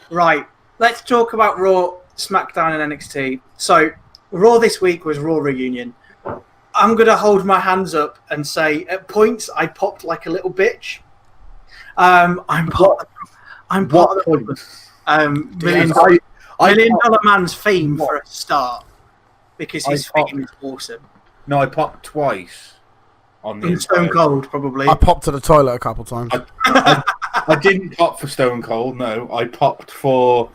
Right, let's talk about Raw, SmackDown, and NXT. So, Raw this week was Raw Reunion. I'm going to hold my hands up and say, at points, I popped like a little bitch. I'm part of the problem. Million Dollar Man's theme for a start, because his theme is awesome. No, I popped twice. In Stone Cold, probably. I popped to the toilet a couple times. I didn't pop for Stone Cold, no. I popped for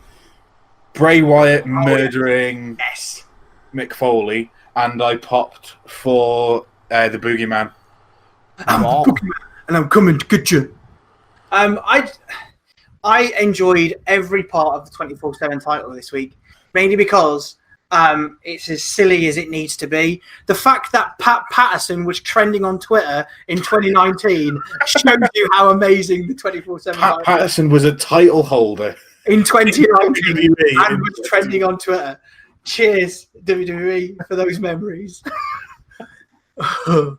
Bray Wyatt murdering Mick Foley, and I popped for the Boogeyman. I'm the Boogeyman, and I'm coming to get you. I enjoyed every part of the 24/7 title this week, mainly because it's as silly as it needs to be. The fact that Pat Patterson was trending on Twitter in 2019 shows you how amazing the 24/7 Pat Patterson was a title holder in 2019 and was trending on Twitter. Cheers, WWE, for those memories. The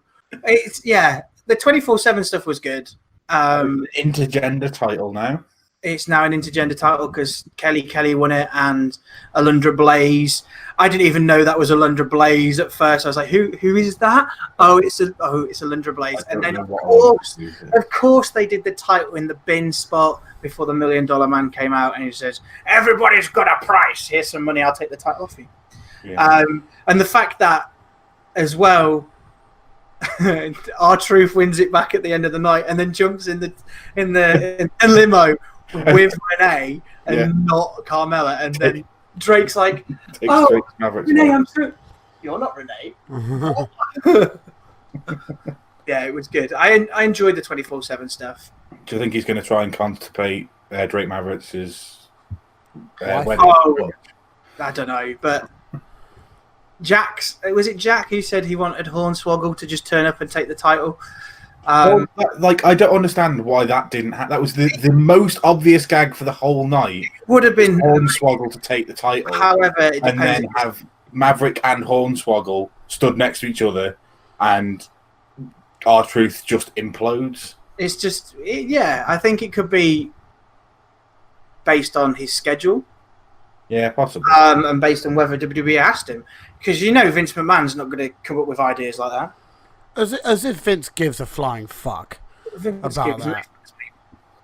24/7 stuff was good. Intergender title now. It's now an intergender title because Kelly won it and Alundra Blaze. I didn't even know that was Alundra Blaze at first. I was like, "Who is that?" It's Alundra Blaze. And then of course they did the title in the bin spot before the $1 Million Man came out, and he says, "Everybody's got a price. Here's some money. I'll take the title off you." Yeah. And the fact that as well, R-Truth wins it back at the end of the night and then jumps in the limo with Renee and not Carmella, and then Drake's like, Renee, I'm so... You're not Renee. Yeah, it was good. I enjoyed the 24/7 stuff. Do you think he's going to try and constipate Drake Maverick's wedding? I don't know, but was it Jack who said he wanted Hornswoggle to just turn up and take the title? I don't understand why that didn't happen. That was the most obvious gag for the whole night. Would have been Hornswoggle to take the title. However, it and then have Maverick and Hornswoggle stood next to each other, and R-Truth just implodes. It's just, I think it could be based on his schedule. Yeah, possibly. And based on whether WWE asked him, because Vince McMahon's not going to come up with ideas like that. As if Vince gives a flying fuck about that.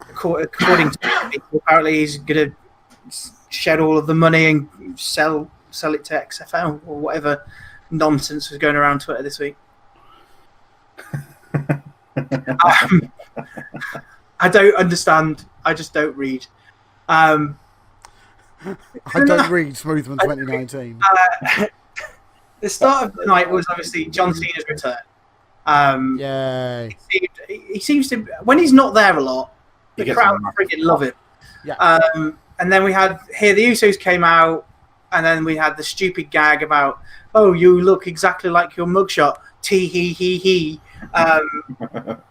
According to people, apparently he's going to shed all of the money and sell it to XFL or whatever nonsense was going around Twitter this week. I don't understand. I just don't read. I don't read Smoothman 2019. The start of the night was obviously John Cena's return. Yay! He seems to, when he's not there a lot, the crowd freaking love him. Yeah. And then we had the Usos came out, and then we had the stupid gag about, "Oh, you look exactly like your mugshot." Tee hee hee hee.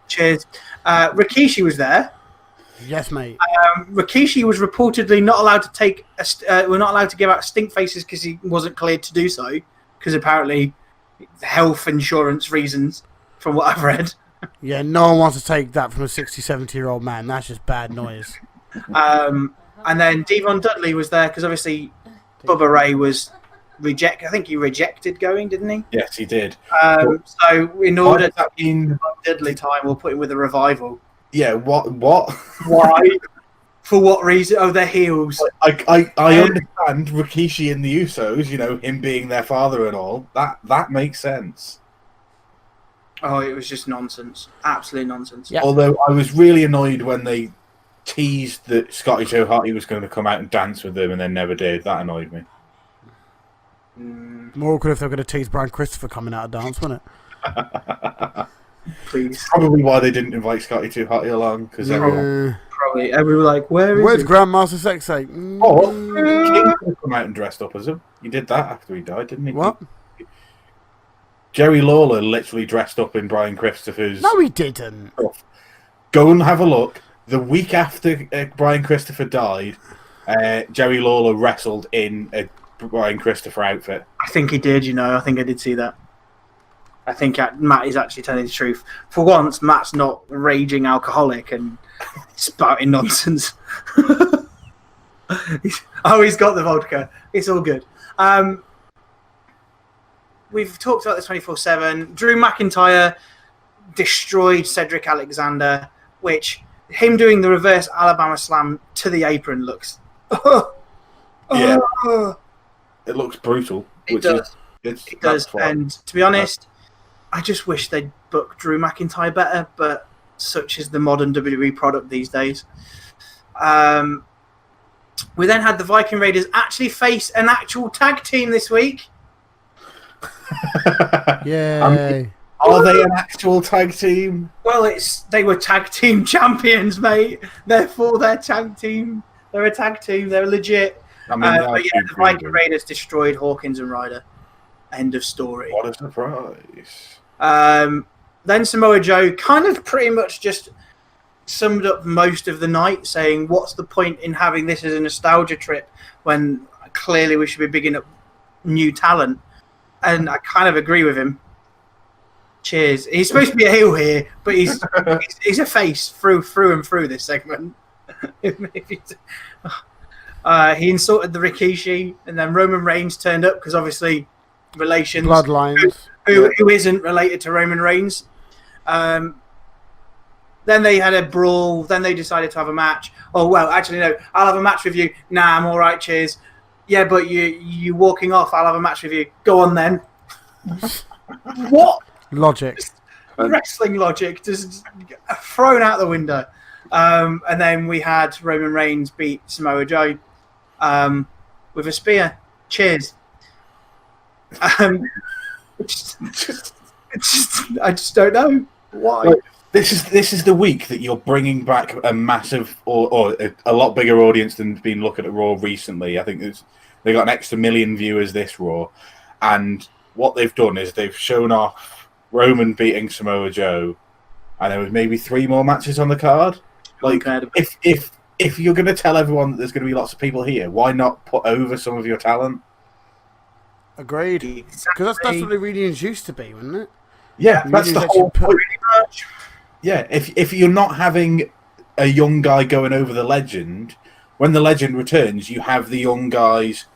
Cheers. Rikishi was there. Yes, mate. Rikishi was reportedly not allowed to take. We're not allowed to give out stink faces because he wasn't cleared to do so, because apparently health insurance reasons, from what I've read. Yeah, no one wants to take that from a 60, 70-year-old man. That's just bad noise. And then Devon Dudley was there because obviously Bubba Ray was rejected. I think he rejected going, didn't he? Yes, he did. So in order to in Dudley time, we'll put him with a revival. Yeah, what? Why? For what reason? Oh, they're heels. I understand Rikishi and the Usos, him being their father and all. That makes sense. Oh, it was just nonsense. Absolute nonsense. Yeah. Although I was really annoyed when they teased that Scotty Joe Hotty was going to come out and dance with them and then never did. That annoyed me. More awkward if they were going to tease Brian Christopher coming out of dance, wasn't it? Please. Probably why they didn't invite Scotty Too Hotty along, because everyone were like, where's Grandmaster Sexay? Oh, King could have come out and dressed up as him. He did that after he died, didn't he? What? Jerry Lawler literally dressed up in Brian Christopher's... No, he didn't. Stuff. Go and have a look. The week after Brian Christopher died, Jerry Lawler wrestled in a Brian Christopher outfit. I think he did, I think I did see that. I think Matt is actually telling the truth. For once, Matt's not a raging alcoholic and spouting nonsense. He's got the vodka. It's all good. We've talked about this 24/7. Drew McIntyre destroyed Cedric Alexander, which him doing the reverse Alabama slam to the apron looks. Yeah. It looks brutal. It does. It does. And to be honest, I just wish they'd book Drew McIntyre better, but such is the modern WWE product these days. We then had the Viking Raiders actually face an actual tag team this week. Yay. Are they an actual tag team? Well, they were tag team champions, mate. Therefore, they're tag team. They're a tag team. They're legit. I mean, but yeah, the Viking Raiders destroyed Hawkins and Ryder. End of story. What a surprise. Then Samoa Joe kind of pretty much just summed up most of the night, saying, what's the point in having this as a nostalgia trip when clearly we should be bigging up new talent? And I kind of agree with him. Cheers. He's supposed to be a heel here, but he's a face through and through this segment. He insulted the Rikishi, and then Roman Reigns turned up because obviously relations. Bloodlines. Who isn't related to Roman Reigns. Then they had a brawl. Then they decided to have a match. Oh, well, actually, no. I'll have a match with you. Nah, I'm all right, cheers. Yeah, but you walking off. I'll have a match with you. Go on, then. What? Logic. Wrestling logic just thrown out the window. And then we had Roman Reigns beat Samoa Joe with a spear. Cheers. I just don't know why. Like, this is the week that you're bringing back a massive or a lot bigger audience than been looking at Raw recently. I think they got an extra 1 million viewers this Raw, and what they've done is they've shown off Roman beating Samoa Joe, and there was maybe 3 more matches on the card. Like, if you're going to tell everyone that there's going to be lots of people here, why not put over some of your talent? Agreed. Because that's what the reunions used to be, wasn't it? Yeah, that's the whole point. Yeah, if you're not having a young guy going over the legend, when the legend returns, you have the young guys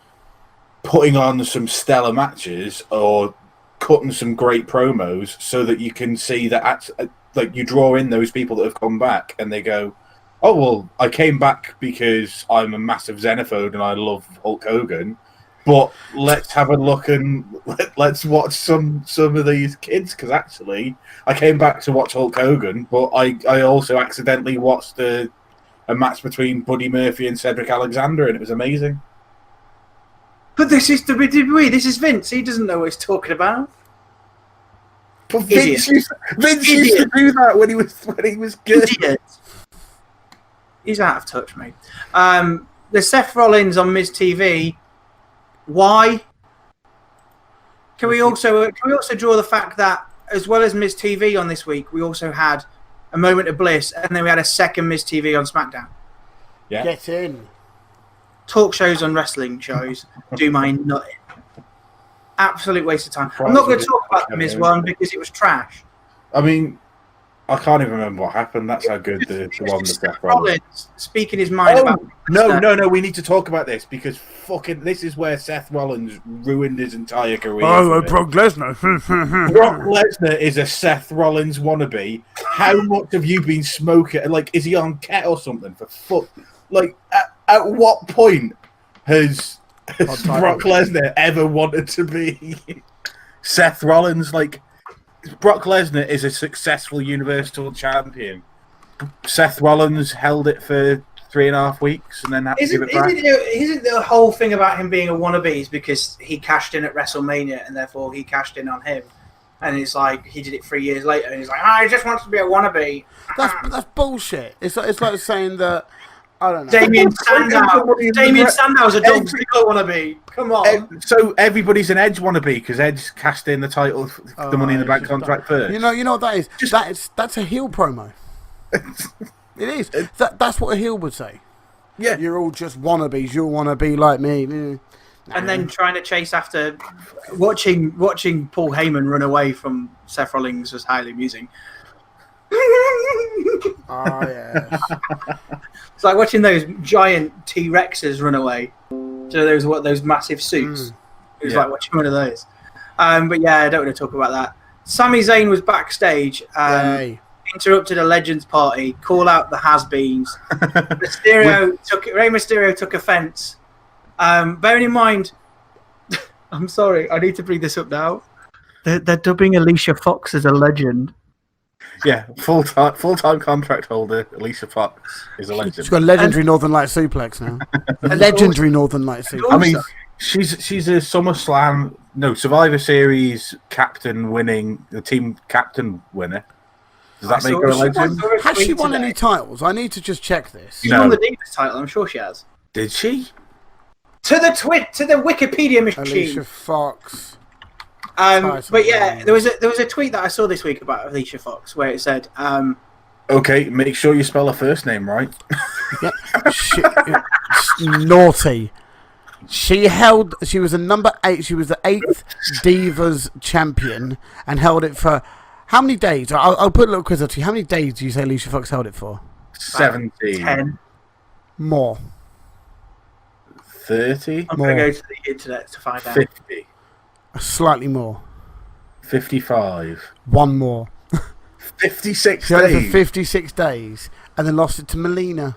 putting on some stellar matches or cutting some great promos so that you can see that like you draw in those people that have come back and they go, oh, well, I came back because I'm a massive xenophobe and I love Hulk Hogan. But let's have a look and let's watch some of these kids, because actually I came back to watch Hulk Hogan, but I also accidentally watched a match between Buddy Murphy and Cedric Alexander, and it was amazing. But this is WWE. This is Vince. He doesn't know what he's talking about. But Vince used to do that when he was good. Idiot. He's out of touch, mate. There's Seth Rollins on Miz TV. Why? Can we also draw the fact that as well as Miz TV on this week, we also had a Moment of Bliss, and then we had a second Miz TV on SmackDown. Yeah. Get in. Talk shows on wrestling shows do my nutting. Absolute waste of time. I'm not going to talk about the Miz one because it was trash. I mean, I can't even remember what happened. That's how good the one with Seth Rollins. Speaking his mind about... No, we need to talk about this because fucking this is where Seth Rollins ruined his entire career. Oh, Brock Lesnar. Brock Lesnar is a Seth Rollins wannabe. How much have you been smoking? Like, is he on ket or something? For fuck. Like, at what point has Brock Lesnar ever wanted to be Seth Rollins? Like, Brock Lesnar is a successful Universal Champion. Seth Rollins held it for 3.5 weeks and then had to give it back. Isn't the whole thing about him being a wannabe is because he cashed in at WrestleMania and therefore he cashed in on him? And it's like he did it 3 years later and he's like, I just want to be a wannabe. That's bullshit. It's like saying that, I don't know. Damien Sandow's a Dolph Ziggler wannabe. Come on. So everybody's an Edge wannabe because Edge cashed in the title, the Money in the Bank contract first. You know what that is? That's a heel promo. It is. That's what a heel would say. Yeah. You're all just wannabes. You'll want to be like me. And then trying to chase after... Watching Paul Heyman run away from Seth Rollins was highly amusing. Oh, yes. It's like watching those giant T-Rexes run away. So those massive suits. It was like watching one of those. But yeah, I don't want to talk about that. Sami Zayn was backstage. Interrupted a Legends party. Call out the has-beens. Rey Mysterio took offense. Bearing in mind, I'm sorry, I need to bring this up now. They're dubbing Alicia Fox as a legend. Yeah, full-time contract holder Alicia Fox is a legend. She's got a legendary Northern Light suplex now. A legendary Northern Light suplex. I mean, she's a Survivor Series captain winning, the team captain winner. Does that make her a legend? Has she won any titles? I need to just check this. She won the Divas title, I'm sure she has. Did she? To the Wikipedia machine. Alicia Fox. But yeah, there was a tweet that I saw this week about Alicia Fox where it said, okay, make sure you spell her first name right. Naughty. She was a number 8. She was the 8th Divas champion and held it for how many days? I'll put a little quiz up to you. How many days do you say Alicia Fox held it for? 17. 10. More. 30. I'm going to go to the internet to find out. 50. Slightly more. 55. One more. 56 She held it days. for 56 days and then lost it to Melina.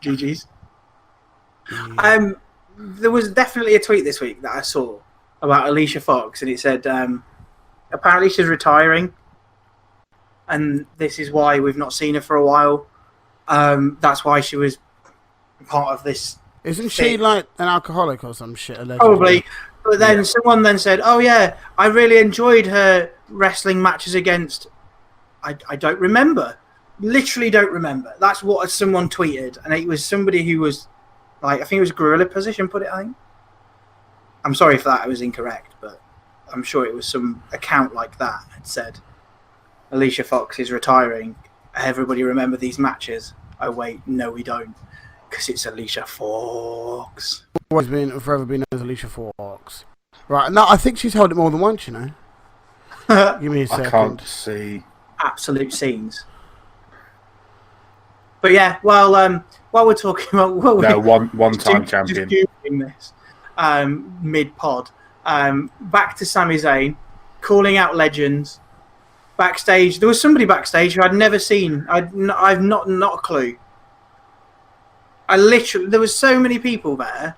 GG's. There was definitely a tweet this week that I saw about Alicia Fox, and it said apparently she's retiring, and this is why we've not seen her for a while. That's why she was part of this. Isn't she like an alcoholic or some shit? Allegedly? Probably. But then someone then said, "Oh yeah, I really enjoyed her wrestling matches against." I don't remember. Literally don't remember. That's what someone tweeted, and it was somebody who was like, I think it was Gorilla Position put it. I think. I'm sorry if that was incorrect, but I'm sure it was some account like that had said, "Alicia Fox is retiring. Everybody remember these matches." Oh wait, no, we don't, because it's Alicia Fox. Forever been known as Alicia Fox. Right, no, I think she's held it more than once, you know. Give me a second. I can't see. Absolute scenes. But yeah, well, while we're talking about... one-time champion. Just Googling this mid-pod. Back to Sami Zayn, calling out legends. Backstage, there was somebody backstage who I'd never seen. I've not a clue. There was so many people there.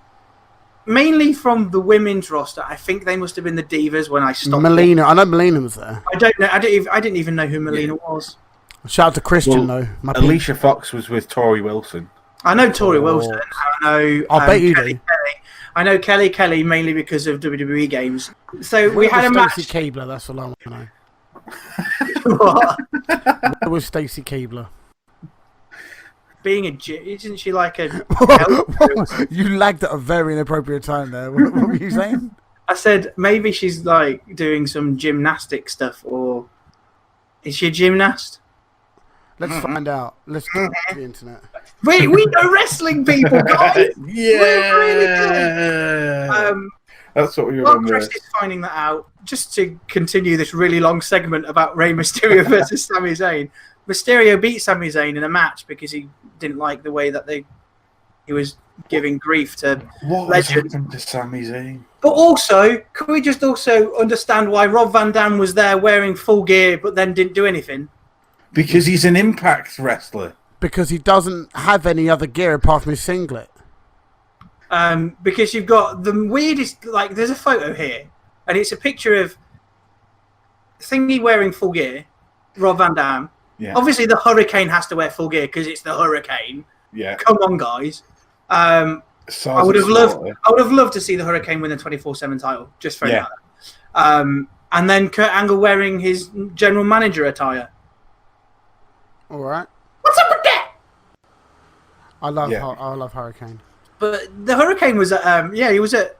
Mainly from the women's roster. I think they must have been the Divas when I stopped. Melina. I know Melina was there. I don't know. I didn't even know who Melina was. Shout out to Christian, though. Alicia Fox was with Tori Wilson. I know Tori Wilson. I know. I bet you Kelly do. Kelly. I know Kelly mainly because of WWE games. So we had a match. Stacey Keebler, that's all I want to know. What? Where was Stacey Keebler? Being isn't she like a... You lagged at a very inappropriate time there. What were you saying? I said maybe she's like doing some gymnastic stuff, or is she a gymnast? Let's find out. Let's go to the internet. We know wrestling people, guys. Yeah. Really good. That's what we While remember. Chris is finding that out, just to continue this really long segment about Rey Mysterio versus Sami Zayn. Mysterio beat Sami Zayn in a match because he didn't like the way that he was giving grief to legends. Happened to Sami Zayn? But also, could we just also understand why Rob Van Dam was there wearing full gear but then didn't do anything? Because he's an Impact wrestler. Because he doesn't have any other gear apart from his singlet. Because you've got the weirdest, like, there's a photo here, and it's a picture of Thingy wearing full gear, Rob Van Dam. Yeah. Obviously, the Hurricane has to wear full gear because it's the Hurricane. Yeah. Come on, guys. I would have loved to see the Hurricane win the 24/7 title, just for that. And then Kurt Angle wearing his general manager attire. All right. What's up with that? I love Hurricane. But the Hurricane was at he was at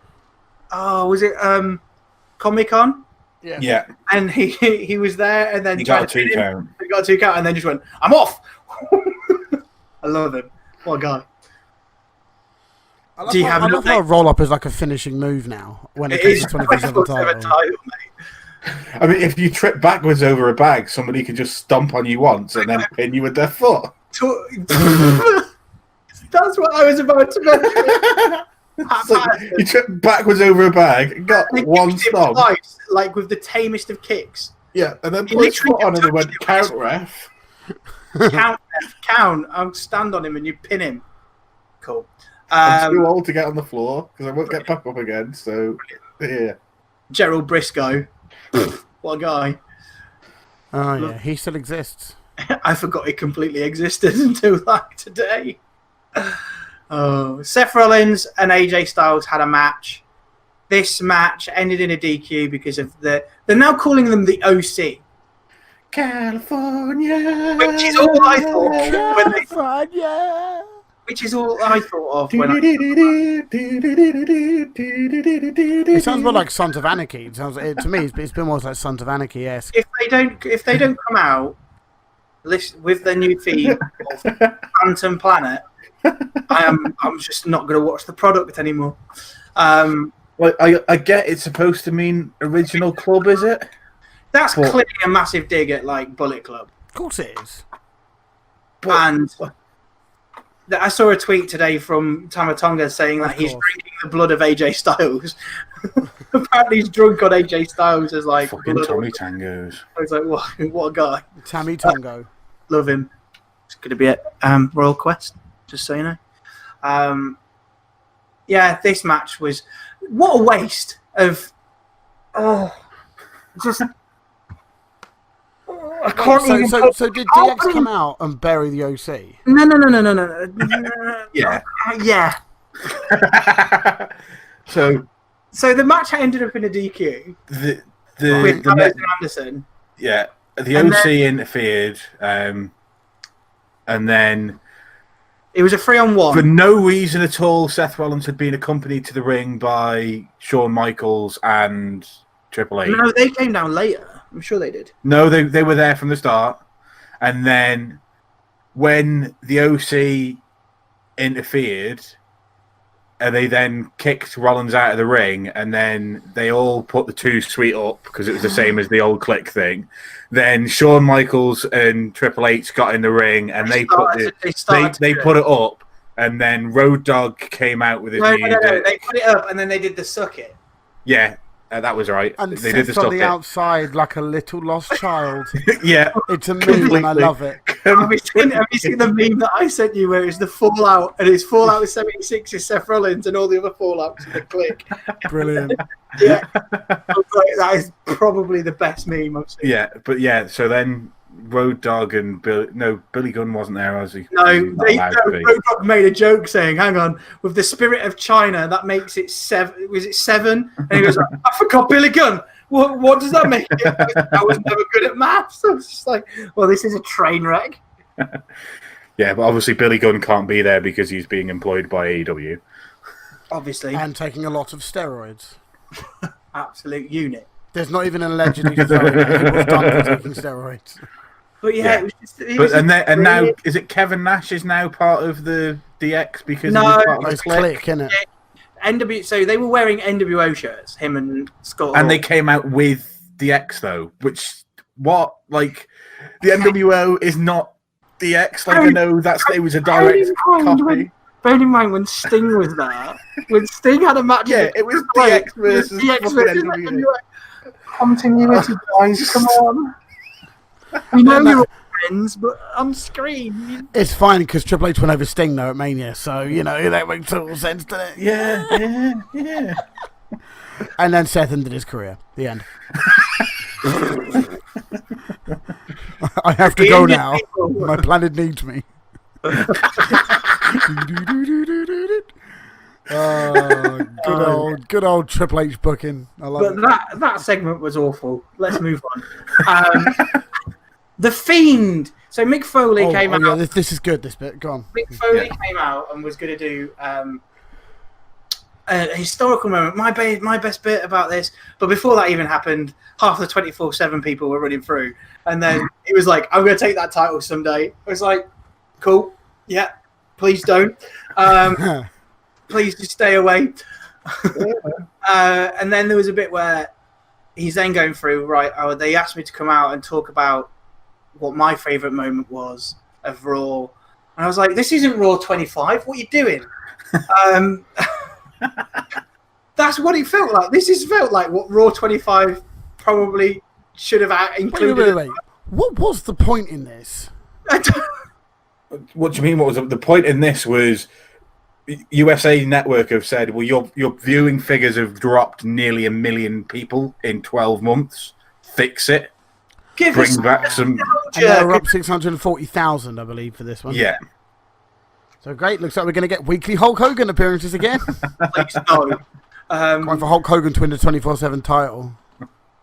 Comic-Con? Yeah. And he was there, and then he got a 2 count. He got a 2 count and then just went, "I'm off." I love him. What a guy. I love how a roll-up is like a finishing move now when it comes to 24/7 title. Mate. I mean, if you trip backwards over a bag, somebody could just stomp on you once and then pin you with their foot. That's what I was about to mention. It's like you trip backwards over a bag and got one stomp. Twice, like with the tamest of kicks. Yeah, and then put his foot on and then went, count, ref. Count. I'll stand on him and you pin him. Cool. I'm too old to get on the floor because I won't get back up again. So, yeah. Gerald Briscoe. What a guy. Oh, yeah. He still exists. I forgot he completely existed until like today. Oh, Seth Rollins and AJ Styles had a match. This match ended in a DQ because of they're now calling them the OC. California. Which is all I thought California. Which is all I thought of when It sounds more like Sons of Anarchy. To me, it's been more like Sons of Anarchy-esque. If they don't come out with their new feed of Phantom Planet, I'm just not going to watch the product anymore. Well, I get it's supposed to mean original club, is it? That's clearly a massive dig at like Bullet Club. Of course it is. And I saw a tweet today from Tamatonga saying that he's drinking the blood of AJ Styles. Apparently he's drunk on AJ Styles as like fucking Tommy Tangos. I was like, what a guy. Tammy Tongo. Love him. It's going to be at Royal Quest, just so you know. Yeah, this match was... What a waste of... just... I can't even... So did DX come out and bury the OC? No. Yeah. Yeah. So the match ended up in a DQ. The with Anderson. Yeah. The OC interfered, and then... It was a 3-on-1. For no reason at all, Seth Rollins had been accompanied to the ring by Shawn Michaels and Triple H. No, they came down later. I'm sure they did. No, they were there from the start. And then when the OC interfered, they then kicked Rollins out of the ring, and then they all put the Too Sweet up because it was the same as the old Click thing. Then Shawn Michaels and Triple H got in the ring, and they put it up, and then Road Dogg came out with his music. No. They put it up, and then they did the suck it. Yeah, that was right. And they did the on the outside like a little lost child. Yeah, it's a meme, and I love it. Have you seen the meme that I sent you where it's the Fallout, and it's Fallout with 76 is Seth Rollins, and all the other Fallouts in the Click. Brilliant. Yeah, that is probably the best meme I've seen. Yeah, but yeah, so then Road Dogg and Billy Gunn wasn't there, was he? No, Road Dogg made a joke saying, "Hang on, with the spirit of China, that makes it 7. Was it 7?" And he was like, "I forgot Billy Gunn. What does that make it?" I was never good at maths. I was just like, "Well, this is a train wreck." Yeah, but obviously Billy Gunn can't be there because he's being employed by AEW. Obviously, and taking a lot of steroids. Absolute unit. There's not even an allegedly he was done for taking steroids. But yeah, it was just. Now is it Kevin Nash is now part of the DX because he was part of the Click, isn't it? So they were wearing NWO shirts, him and Scott. And they came out with DX though, which the NWO is not DX. Like I know it was a direct copy. Bear in mind when Sting was there, when Sting had a match. Yeah, it was DX versus NWO. Continuity, guys, come on. We know you're friends, but on screen. It's fine because Triple H went over Sting though at Mania, so that makes total sense, doesn't it? Yeah. And then Seth ended his career. The end. I have to go now. My planet needs me. Good old Triple H booking. I love it. But that segment was awful. Let's move on. The Fiend. So Mick Foley came out. Yeah, this is good. This bit. Go on. Mick Foley came out and was going to do a historical moment. My best bit about this. But before that even happened, half the 24/7 people were running through, and then he was like, "I'm going to take that title someday." I was like, "Cool, yeah, please don't." Please just stay away. And then there was a bit where he's then going through, right, oh, they asked me to come out and talk about what my favourite moment was of Raw. And I was like, this isn't Raw 25. What are you doing? That's what it felt like. Felt like what Raw 25 probably should have included. Wait. What was the point in this? What do you mean? What was the point in this? Was USA Network have said, well, your viewing figures have dropped nearly 1 million people in 12 months. Fix it. Bring back some. And now we're up 640,000, I believe, for this one. Yeah. So great. Looks like we're going to get weekly Hulk Hogan appearances again. Please no. Going for Hulk Hogan to win the 24/7 title.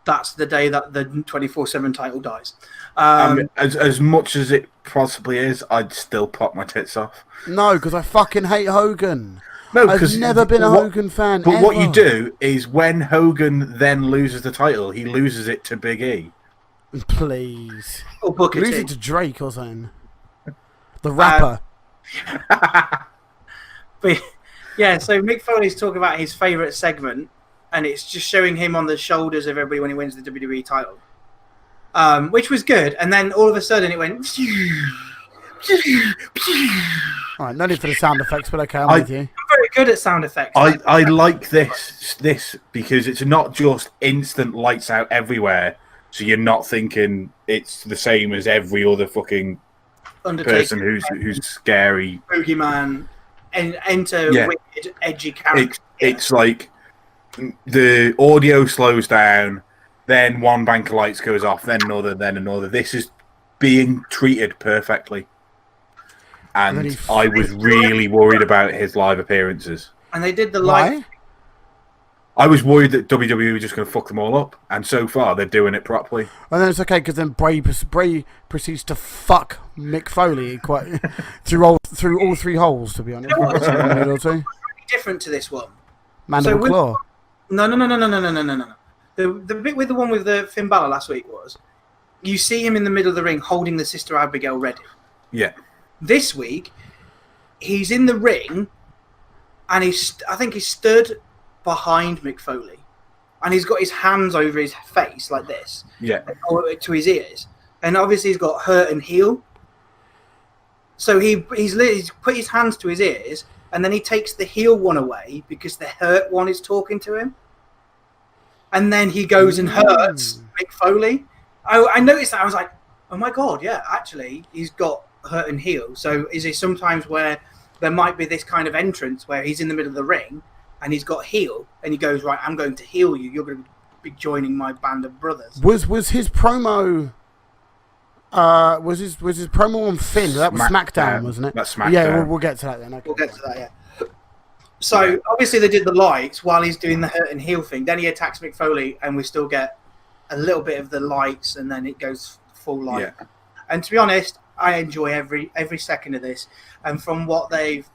That's the day that the 24/7 title dies. As much as it possibly is, I'd still pop my tits off. No, because I fucking hate Hogan. No, I've never been a Hogan fan. But ever. what you do is when Hogan then loses the title, he loses it to Big E. Please. Or Booker Lose T. it to Drake or something. The rapper. But yeah, so Mick Foley's talking about his favourite segment, and it's just showing him on the shoulders of everybody when he wins the WWE title, which was good. And then all of a sudden it went. All right, no need for the sound effects, but okay, I'm with you. I'm very good at sound effects. I like this because it's not just instant lights out everywhere, so you're not thinking it's the same as every other fucking person who's scary. Boogeyman, and enter wicked, edgy character. It's like the audio slows down, then one bank of lights goes off, then another, then another. This is being treated perfectly. And I was really worried about his live appearances. And they did the live. I was worried that WWE were just going to fuck them all up, and so far they're doing it properly. And then it's okay because then Bray proceeds to fuck Mick Foley quite through all three holes. To be honest, really different to this one. Mandible claw. No. The bit with the one with the Finn Balor last week was you see him in the middle of the ring holding the Sister Abigail ready. Yeah. This week, he's in the ring, and I think he stood behind Mick Foley, and he's got his hands over his face like this, to his ears, and obviously he's got hurt and heel. So he's put his hands to his ears, and then he takes the heel one away because the hurt one is talking to him, and then he goes and hurts Mick Foley. I noticed that. I was like, oh my god, yeah, actually, he's got hurt and heel. So is it sometimes where there might be this kind of entrance where he's in the middle of the ring and he's got heel and he goes, right, I'm going to heal you, you're going to be joining my band of brothers. Was his promo was his promo on Finn? That was SmackDown, wasn't it? That's SmackDown. Yeah, we'll get to that then. Okay. We'll get to that, yeah. So obviously they did the lights while he's doing the hurt and heel thing. Then he attacks Mick Foley and we still get a little bit of the lights and then it goes full light. Yeah. And to be honest, I enjoy every second of this. And from what they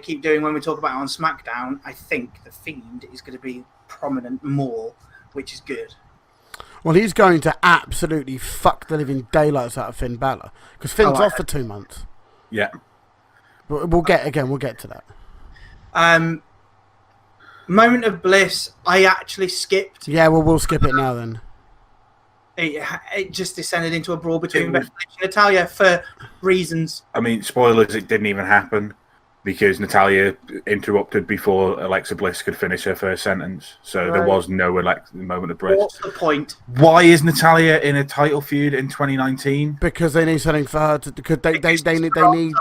keep doing when we talk about it on SmackDown, I think the Fiend is going to be prominent more, which is good. Well, he's going to absolutely fuck the living daylights out of Finn Balor because Finn's off for 2 months. Yeah. But we'll get to that. Moment of Bliss, I actually skipped. Yeah, well, we'll skip it now then. It just descended into a brawl between Becky Lynch and Natalya for reasons. I mean, spoilers, it didn't even happen because Natalya interrupted before Alexa Bliss could finish her first sentence. So there was no moment of Bliss. What's the point? Why is Natalya in a title feud in 2019? Because they need something for her to. Because they need.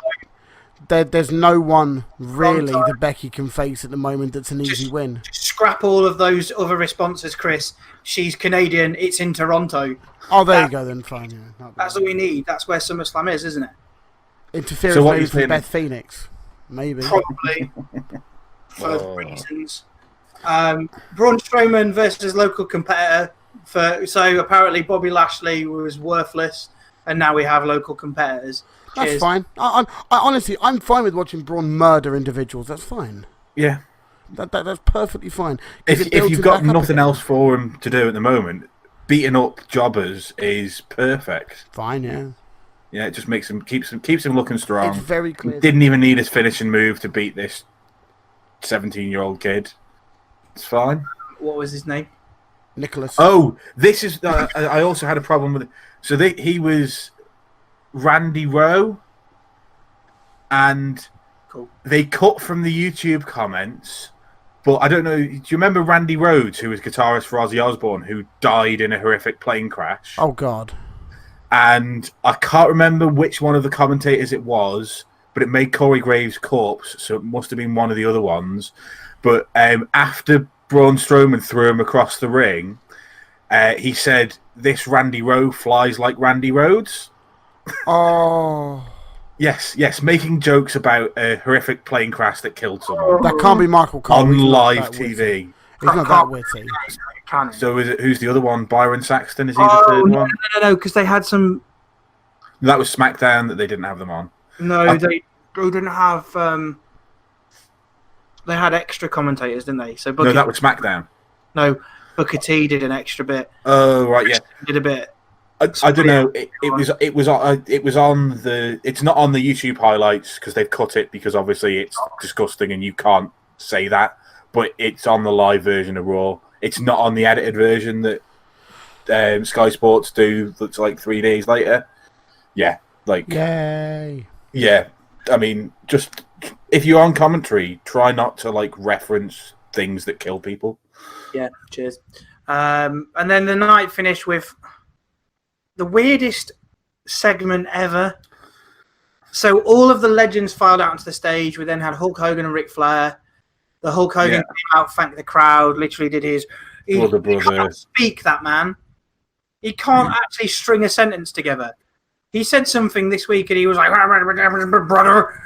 There's no one really that Becky can face at the moment that's an easy win. Just scrap all of those other responses, Chris. She's Canadian. It's in Toronto. Oh, there you go then. Fine. Yeah, that's what we need. That's where SummerSlam is, isn't it? Interference maybe from Beth Phoenix. Maybe. Probably. For reasons. Braun Strowman versus local competitor. So apparently Bobby Lashley was worthless, and now we have local competitors. That's fine. I honestly, I'm fine with watching Braun murder individuals. That's fine. Yeah. That's perfectly fine. If you've got nothing else for him to do at the moment, beating up jobbers is perfect. Fine, yeah. Yeah, it just makes him keeps him looking strong. It's very clear. He didn't even need his finishing move to beat this 17-year-old kid. It's fine. What was his name? Nicholas. Oh, this is. I also had a problem with it. So he was Randy Rowe, and they cut from the YouTube comments. But I don't know. Do you remember Randy Rhoads, who was guitarist for Ozzy Osbourne, who died in a horrific plane crash? Oh God! And I can't remember which one of the commentators it was, but it made Corey Graves' corpse, so it must have been one of the other ones. But after Braun Strowman threw him across the ring, he said, "This Randy Rowe flies like Randy Rhoads." Oh. Yes, making jokes about a horrific plane crash that killed someone. That can't be Michael Cole. On live TV. He's not that witty. So who's the other one? Byron Saxton? Is he the third one? No, because they had some... That was SmackDown that they didn't have them on. No, they didn't have... They had extra commentators, didn't they? So No, that was SmackDown. No, Booker T did an extra bit. Oh, right, yeah. Did a bit. I don't know. It was on the. It's not on the YouTube highlights because they've cut it because obviously it's disgusting and you can't say that. But it's on the live version of Raw. It's not on the edited version that Sky Sports do. That's like 3 days later. Yeah, like yay. Yeah, I mean, just if you're on commentary, try not to like reference things that kill people. Yeah, cheers. And then the night finished with the weirdest segment ever. So all of the legends filed out onto the stage. We then had Hulk Hogan and Ric Flair. The Hulk Hogan came out, thanked the crowd, literally did his... He can't speak, that man. He can't actually string a sentence together. He said something this week and he was like, brother.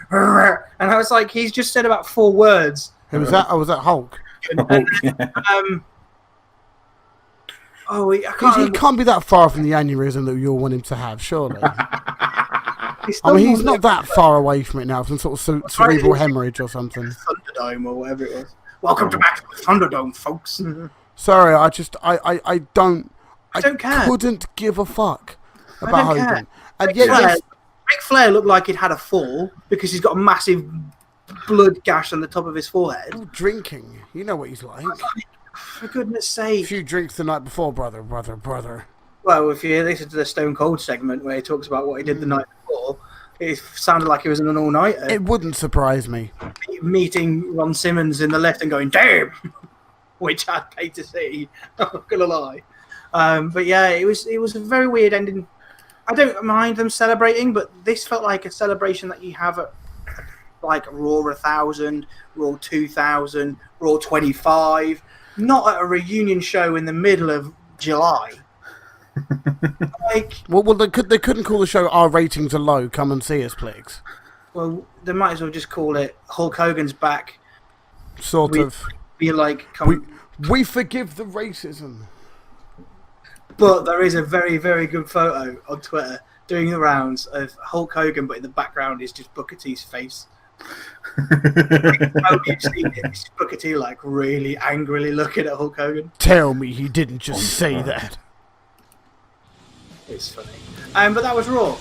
And I was like, he's just said about 4 words. Who was that? Oh, was that Hulk? He can't be that far from the aneurysm that you all want him to have, surely. I mean, he's not that far away from it now, some sort of cerebral hemorrhage or something. Thunderdome or whatever it was. Welcome to back to the Thunderdome, folks. Sorry, I don't care. Couldn't give a fuck about Hogan. And Ric Flair looked like he'd had a fall because he's got a massive blood gash on the top of his forehead. Oh, drinking. You know what he's like. For goodness sake. A few drinks the night before, brother. Well, if you listen to the Stone Cold segment where he talks about what he did the night before, it sounded like he was in an all-nighter. It wouldn't surprise me. Meeting Ron Simmons in the lift and going, damn! Which I'd pay to see. I'm not going to lie. But yeah, it was a very weird ending. I don't mind them celebrating, but this felt like a celebration that you have at like Raw 1000, Raw 2000, Raw 25, not at a reunion show in the middle of July. Well, they couldn't call the show "Our ratings are low. Come and see us, please." Well, they might as well just call it Hulk Hogan's back. Sort of. Be like, we forgive the racism. But there is a very, very good photo on Twitter doing the rounds of Hulk Hogan, but in the background is just Booker T's face. You've seen it. It's Booker T like really angrily looking at Hulk Hogan. Tell me he didn't just say that. It's funny. But that was Raw.